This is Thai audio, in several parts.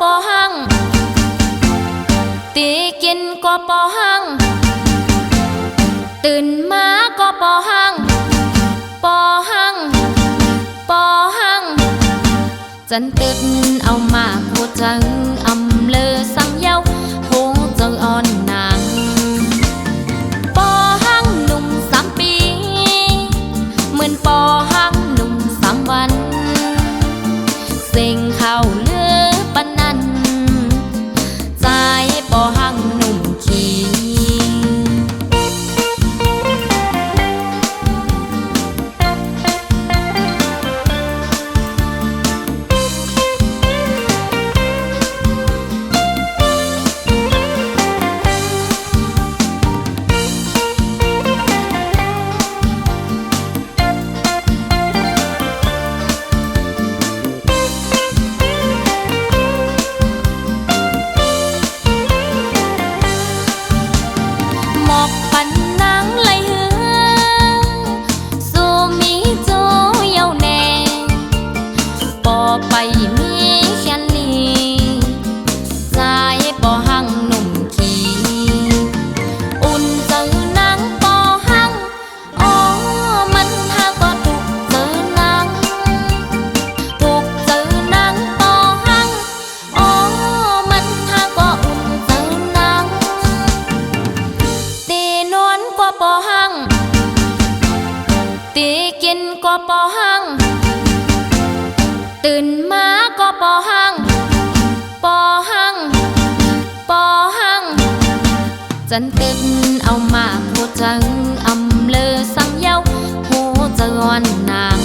ปอหังตีกินก็ปอหังตื่นมาก็ปอหังปอหังปอหังจันตึกเอามาพูดจังอำเลอสังเยาหงเจังอ่อนนางปอหังหนุ่ม3 ปีเหมือนปอหังหนุ่ม3 วันเสียงเข้าเลือปนนั้นใจปอหังหนุ่มขี้ไปมีแค่นี้ใจปอหังหนุ่มขี้อุ่นเจอนางปอหังอ๋อมันหาก็ถูกเจอนางถูกเจอนางปอหังอ๋อมันหาก็อุ่นเจอนางตีนวลก็ปอหังตีกินก็ปอหังตื่นมาก็ปอหังปอหังปอหังจันตึกเอามาพูดจังอำเลอสังเยาหูจะอ่อนนาง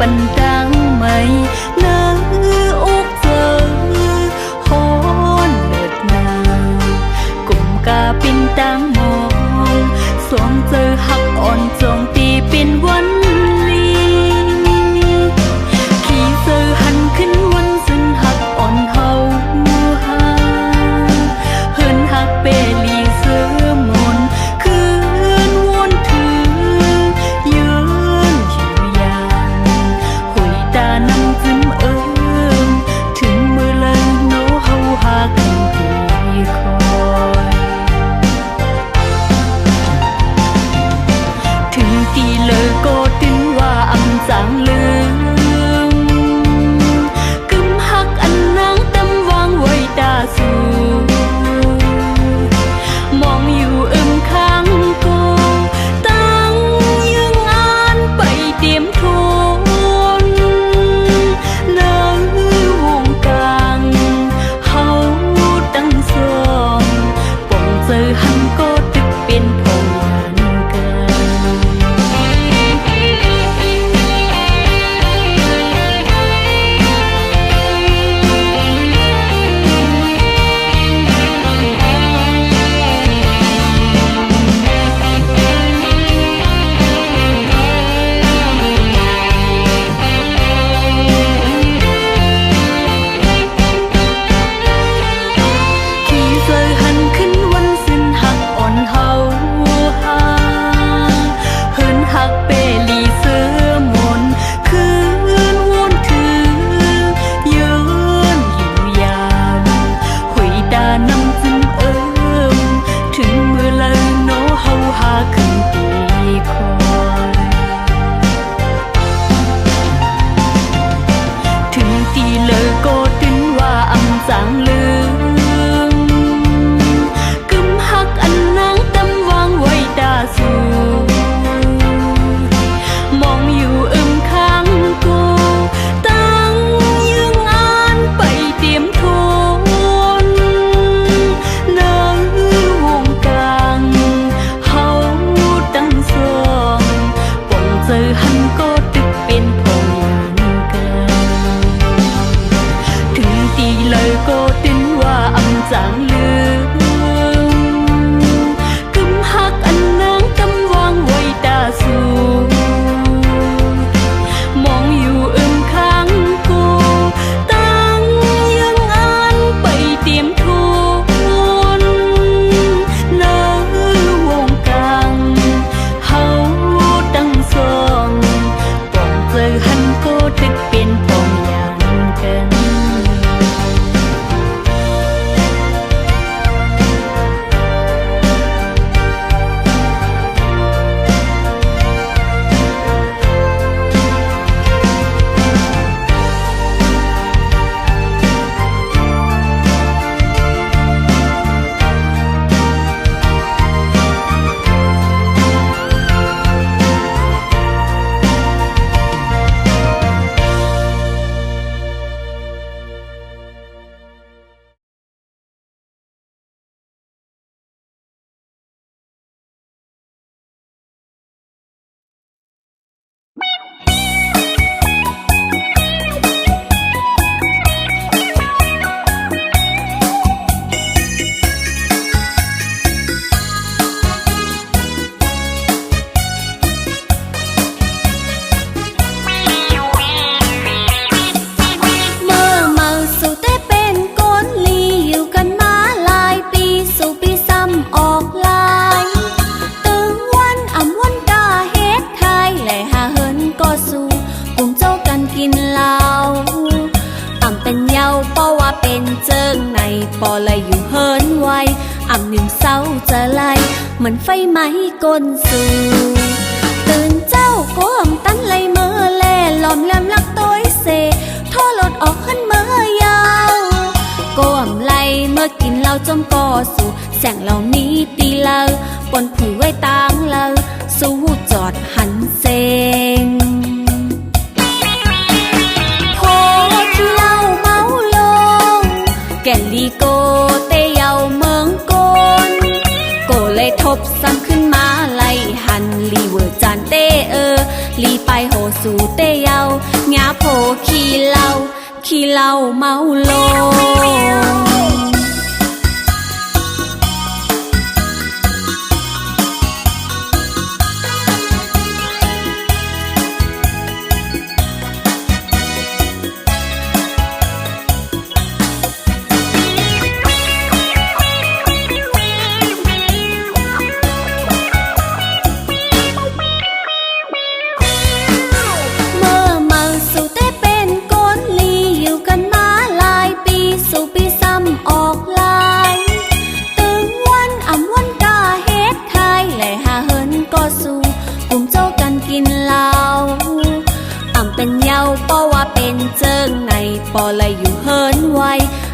ปันดังไม่เนื้ออกเจอฮอนเลิดนากลุ่มกาปินตังมองสวงเจอหักอ่อนจงตีเป็นวันลีขี่เจอหันขึ้นวันซึ่งหักอ่อนเฮาหาเฮินหักเปลีเสือมนคืนวนถือยืนอยู่ยาตาน้ำจิ้มถึงมือเลยโน้เฮาหากันดีคอย จะไล่เหมือนไฟไหม้ก้นสู่ตื่นเจ้าก้มตันไหลเมื่อแลหลอมแหลมลักต้อยเสโทรรถออกขึ้นเมื่อยาวก้มไหลเมื่อกินเหล้าจมก่อสู่แสงเหล่านี้ตีเล่าปนผือไว้ตางเล่าสู้จอดหันเซงพอที่เหล้าเมาลงแก่ลีโกเตเยาเมืองโกนโกเลยทบซ้ำขึ้นมาไล่หันลีเวอร์จานเตลีไปโหสู่เตเยางาโผขี้เหล้าเมาลงปอเลยอยู่เฮินไว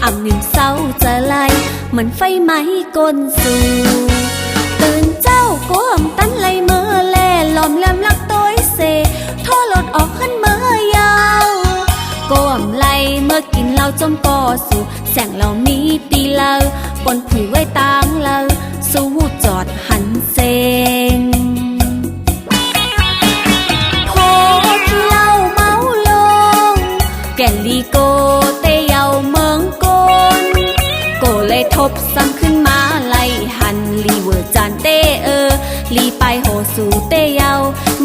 อ่ำนิ่มเศร้าจะไล่เหมือนไฟไหม้ก้นสู่ตื่นเจ้าก้มตันไหลเมื่อแลหลอมแหลมลักต้อยเสโทรรถออกขึ้นเมื่อยาวก้มไหลเมื่อกินเหล้าจมก่อสู่แสงเหล่านี้ตีเล่าปนผือไว้ตางเล่าสู้จอดหันเซงพอที่เหล้าเมาลงแก่ลีโกเตเยาเมืองโกนโกเลยทบซ้ำขึ้นมาไล่หันลีเวอร์จานเตลีไปโหสู่เตเยา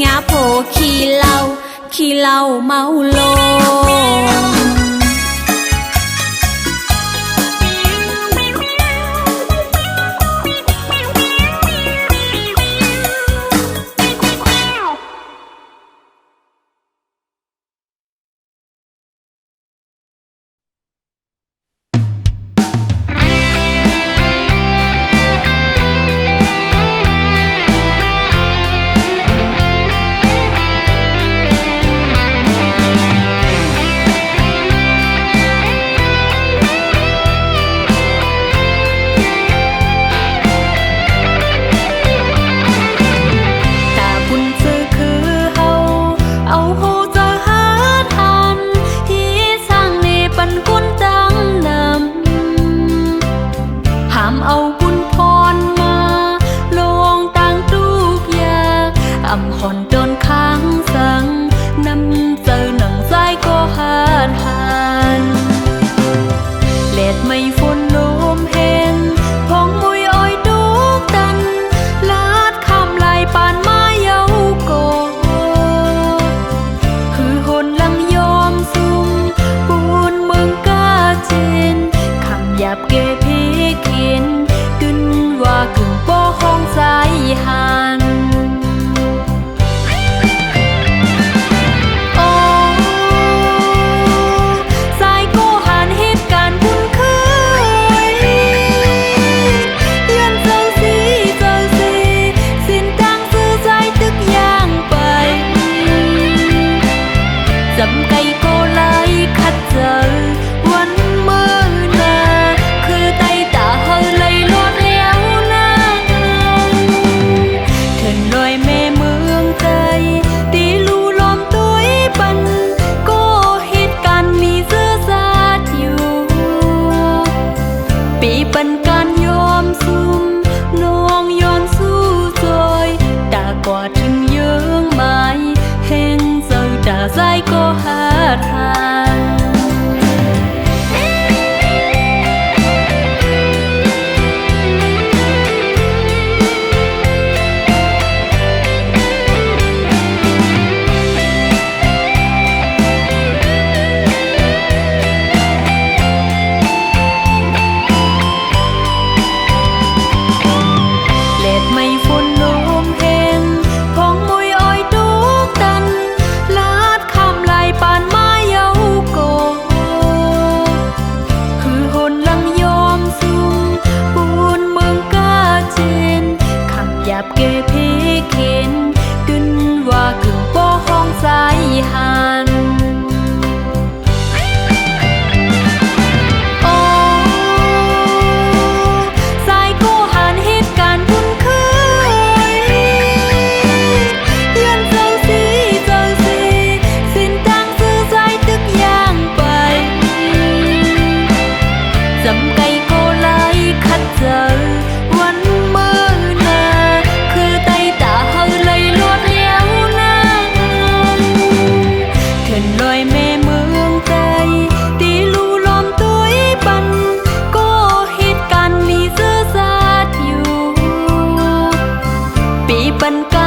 งาโผขี้เหล้าเมาลง ปันกา